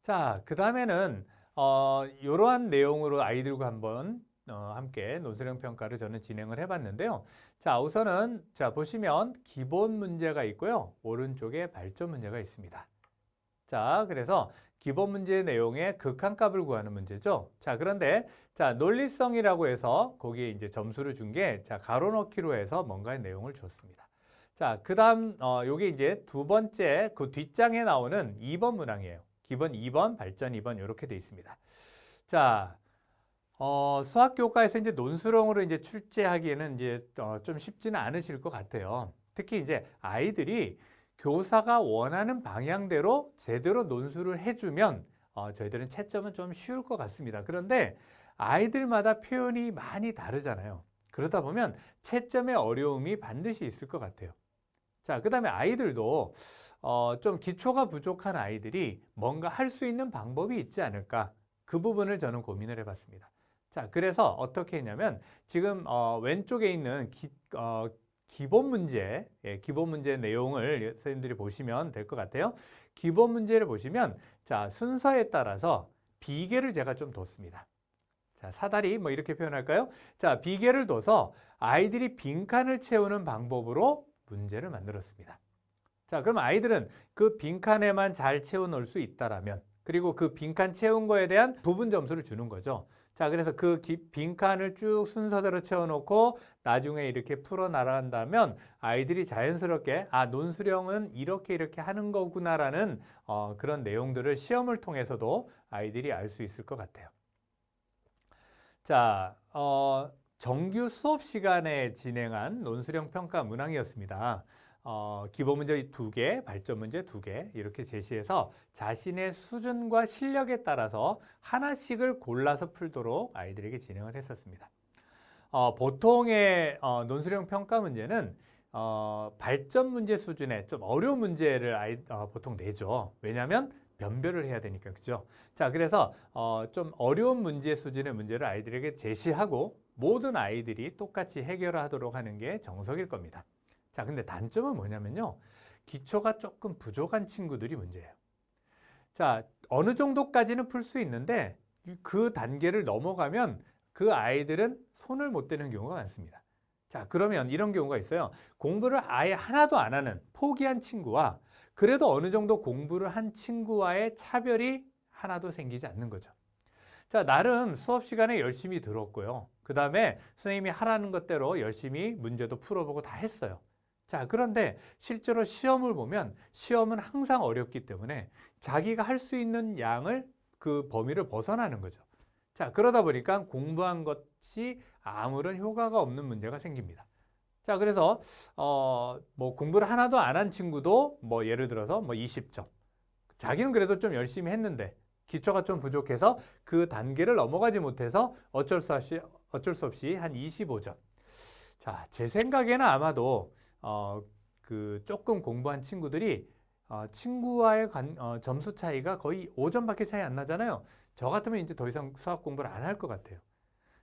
자, 그 다음에는 이러한 내용으로 아이들과 한번 함께 논술형 평가를 저는 진행을 해봤는데요. 자, 우선은 자 보시면 기본 문제가 있고요. 오른쪽에 발전 문제가 있습니다. 자, 그래서 기본 문제 내용의 극한값을 구하는 문제죠. 자, 그런데 자 논리성이라고 해서 거기에 이제 점수를 준 게 자 가로 넣기로 해서 뭔가의 내용을 줬습니다. 자, 그다음 요게 이제 두 번째 그 뒷장에 나오는 2번 문항이에요. 기본 2번, 발전 2번 이렇게 돼 있습니다. 자, 수학 교과에서 이제 논술형으로 이제 출제하기에는 이제 좀 쉽지는 않으실 것 같아요. 특히 이제 아이들이 교사가 원하는 방향대로 제대로 논술을 해주면 저희들은 채점은 좀 쉬울 것 같습니다. 그런데 아이들마다 표현이 많이 다르잖아요. 그러다 보면 채점의 어려움이 반드시 있을 것 같아요. 자, 그 다음에 아이들도 좀 기초가 부족한 아이들이 뭔가 할 수 있는 방법이 있지 않을까? 그 부분을 저는 고민을 해봤습니다. 자, 그래서 어떻게 했냐면 지금 왼쪽에 있는 기본 문제, 기본 문제 내용을 선생님들이 보시면 될 것 같아요. 기본 문제를 보시면 자, 순서에 따라서 비계를 제가 좀 뒀습니다. 자, 사다리 뭐 이렇게 표현할까요? 자, 비계를 둬서 아이들이 빈칸을 채우는 방법으로 문제를 만들었습니다. 자, 그럼 아이들은 그 빈칸에만 잘 채워 넣을 수 있다라면 그리고 그 빈칸 채운 거에 대한 부분 점수를 주는 거죠. 자, 그래서 그 빈칸을 쭉 순서대로 채워놓고 나중에 이렇게 풀어 나간다면 아이들이 자연스럽게 아, 논술형은 이렇게 하는 거구나라는 그런 내용들을 시험을 통해서도 아이들이 알 수 있을 것 같아요. 자, 정규 수업 시간에 진행한 논술형 평가 문항이었습니다. 기본 문제 2개, 발전 문제 2개 이렇게 제시해서 자신의 수준과 실력에 따라서 하나씩을 골라서 풀도록 아이들에게 진행을 했었습니다. 보통의 논술형 평가 문제는 발전 문제 수준의 좀 어려운 문제를 보통 내죠. 왜냐하면 변별을 해야 되니까, 그죠? 자, 그래서 좀 어려운 문제 수준의 문제를 아이들에게 제시하고 모든 아이들이 똑같이 해결하도록 하는 게 정석일 겁니다. 자, 근데 단점은 뭐냐면요. 기초가 조금 부족한 친구들이 문제예요. 자, 어느 정도까지는 풀 수 있는데 그 단계를 넘어가면 그 아이들은 손을 못 대는 경우가 많습니다. 자, 그러면 이런 경우가 있어요. 공부를 아예 하나도 안 하는 포기한 친구와 그래도 어느 정도 공부를 한 친구와의 차별이 하나도 생기지 않는 거죠. 자, 나름 수업 시간에 열심히 들었고요. 그 다음에 선생님이 하라는 것대로 열심히 문제도 풀어보고 다 했어요. 자, 그런데 실제로 시험을 보면 시험은 항상 어렵기 때문에 자기가 할 수 있는 양을 그 범위를 벗어나는 거죠. 자, 그러다 보니까 공부한 것이 아무런 효과가 없는 문제가 생깁니다. 자, 그래서 뭐 공부를 하나도 안 한 친구도 뭐 예를 들어서 뭐 20점. 자기는 그래도 좀 열심히 했는데 기초가 좀 부족해서 그 단계를 넘어가지 못해서 어쩔 수 없이 한 25점. 자, 제 생각에는 아마도 그 조금 공부한 친구들이 친구와의 점수 차이가 거의 5점밖에 차이 안 나잖아요. 저 같으면 이제 더 이상 수학 공부를 안 할 것 같아요.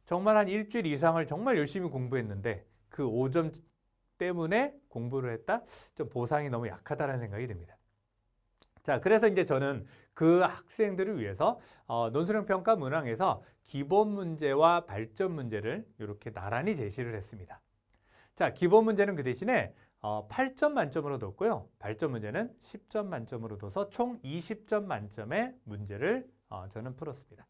정말 한 일주일 이상을 정말 열심히 공부했는데 그 5점 때문에 공부를 했다? 좀 보상이 너무 약하다는 생각이 듭니다. 자, 그래서 이제 저는 그 학생들을 위해서 논술형 평가 문항에서 기본 문제와 발전 문제를 이렇게 나란히 제시를 했습니다. 자, 기본 문제는 그 대신에 8점 만점으로 뒀고요. 발전 문제는 10점 만점으로 둬서 총 20점 만점의 문제를 저는 풀었습니다.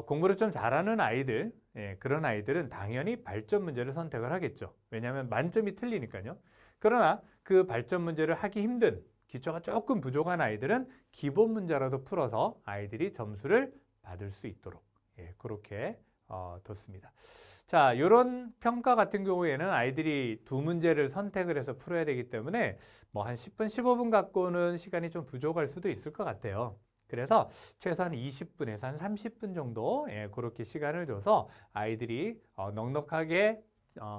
공부를 좀 잘하는 아이들, 그런 아이들은 당연히 발전 문제를 선택을 하겠죠. 왜냐하면 만점이 틀리니까요. 그러나 그 발전 문제를 하기 힘든 기초가 조금 부족한 아이들은 기본 문제라도 풀어서 아이들이 점수를 받을 수 있도록 그렇게 뒀습니다. 자, 이런 평가 같은 경우에는 아이들이 두 문제를 선택을 해서 풀어야 되기 때문에 뭐 한 10분, 15분 갖고는 시간이 좀 부족할 수도 있을 것 같아요. 그래서 최소한 20분에서 한 30분 정도 그렇게 시간을 줘서 아이들이 넉넉하게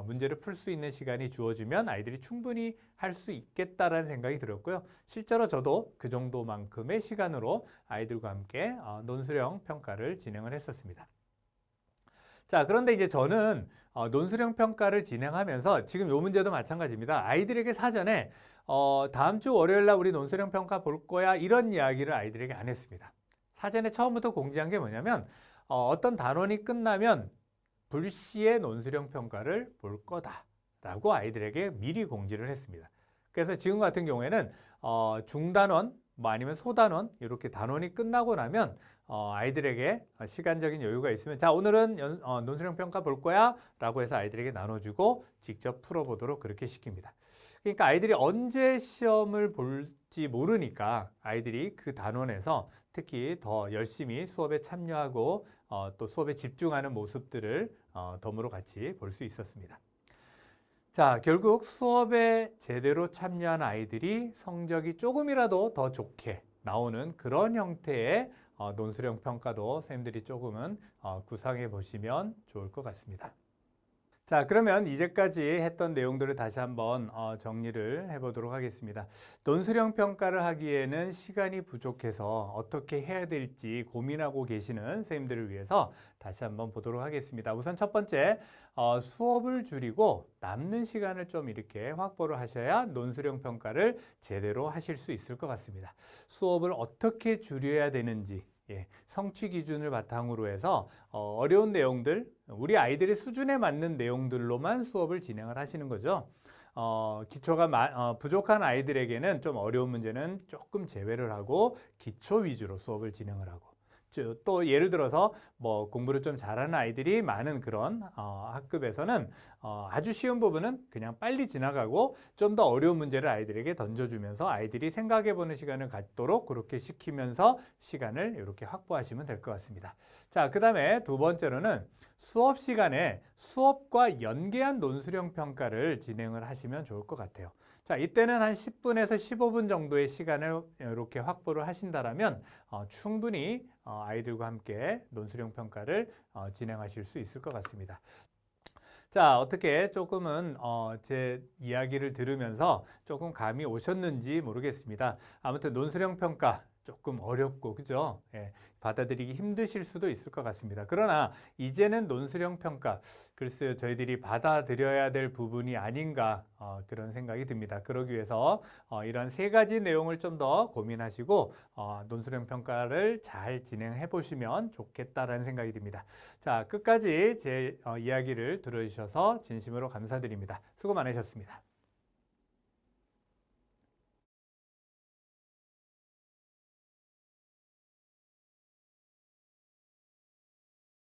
문제를 풀 수 있는 시간이 주어지면 아이들이 충분히 할 수 있겠다라는 생각이 들었고요. 실제로 저도 그 정도만큼의 시간으로 아이들과 함께 논술형 평가를 진행을 했었습니다. 자, 그런데 이제 저는 논술형 평가를 진행하면서 지금 요 문제도 마찬가지입니다. 아이들에게 사전에 다음 주 월요일 날 우리 논술형 평가 볼 거야 이런 이야기를 아이들에게 안 했습니다. 사전에 처음부터 공지한 게 뭐냐면 어떤 단원이 끝나면 불시에 논술형 평가를 볼 거다라고 아이들에게 미리 공지를 했습니다. 그래서 지금 같은 경우에는 중단원 뭐 아니면 소단원 이렇게 단원이 끝나고 나면 아이들에게 시간적인 여유가 있으면 자 오늘은 논술형 평가 볼 거야 라고 해서 아이들에게 나눠주고 직접 풀어보도록 그렇게 시킵니다. 그러니까 아이들이 언제 시험을 볼지 모르니까 아이들이 그 단원에서 특히 더 열심히 수업에 참여하고 또 수업에 집중하는 모습들을 덤으로 같이 볼 수 있었습니다. 자, 결국 수업에 제대로 참여한 아이들이 성적이 조금이라도 더 좋게 나오는 그런 형태의 논술형 평가도 선생님들이 조금은 구상해 보시면 좋을 것 같습니다. 자, 그러면 이제까지 했던 내용들을 다시 한번 정리를 해보도록 하겠습니다. 논술형 평가를 하기에는 시간이 부족해서 어떻게 해야 될지 고민하고 계시는 선생님들을 위해서 다시 한번 보도록 하겠습니다. 우선 첫 번째, 수업을 줄이고 남는 시간을 좀 이렇게 확보를 하셔야 논술형 평가를 제대로 하실 수 있을 것 같습니다. 수업을 어떻게 줄여야 되는지 성취 기준을 바탕으로 해서 어려운 내용들, 우리 아이들의 수준에 맞는 내용들로만 수업을 진행을 하시는 거죠. 기초가 부족한 아이들에게는 좀 어려운 문제는 조금 제외를 하고 기초 위주로 수업을 진행을 하고 또 예를 들어서 뭐 공부를 좀 잘하는 아이들이 많은 그런 학급에서는 아주 쉬운 부분은 그냥 빨리 지나가고 좀 더 어려운 문제를 아이들에게 던져주면서 아이들이 생각해보는 시간을 갖도록 그렇게 시키면서 시간을 이렇게 확보하시면 될 것 같습니다. 자, 그 다음에 두 번째로는 수업 시간에 수업과 연계한 논술형 평가를 진행을 하시면 좋을 것 같아요. 자, 이때는 한 10분에서 15분 정도의 시간을 이렇게 확보를 하신다면 충분히 아이들과 함께 논술형 평가를 진행하실 수 있을 것 같습니다. 자, 어떻게 조금은 제 이야기를 들으면서 조금 감이 오셨는지 모르겠습니다. 아무튼 논술형 평가 조금 어렵고 그죠? 예, 받아들이기 힘드실 수도 있을 것 같습니다. 그러나 이제는 논술형 평가 글쎄요 저희들이 받아들여야 될 부분이 아닌가 그런 생각이 듭니다. 그러기 위해서 이런 세 가지 내용을 좀 더 고민하시고 논술형 평가를 잘 진행해 보시면 좋겠다라는 생각이 듭니다. 자, 끝까지 제 이야기를 들어주셔서 진심으로 감사드립니다. 수고 많으셨습니다.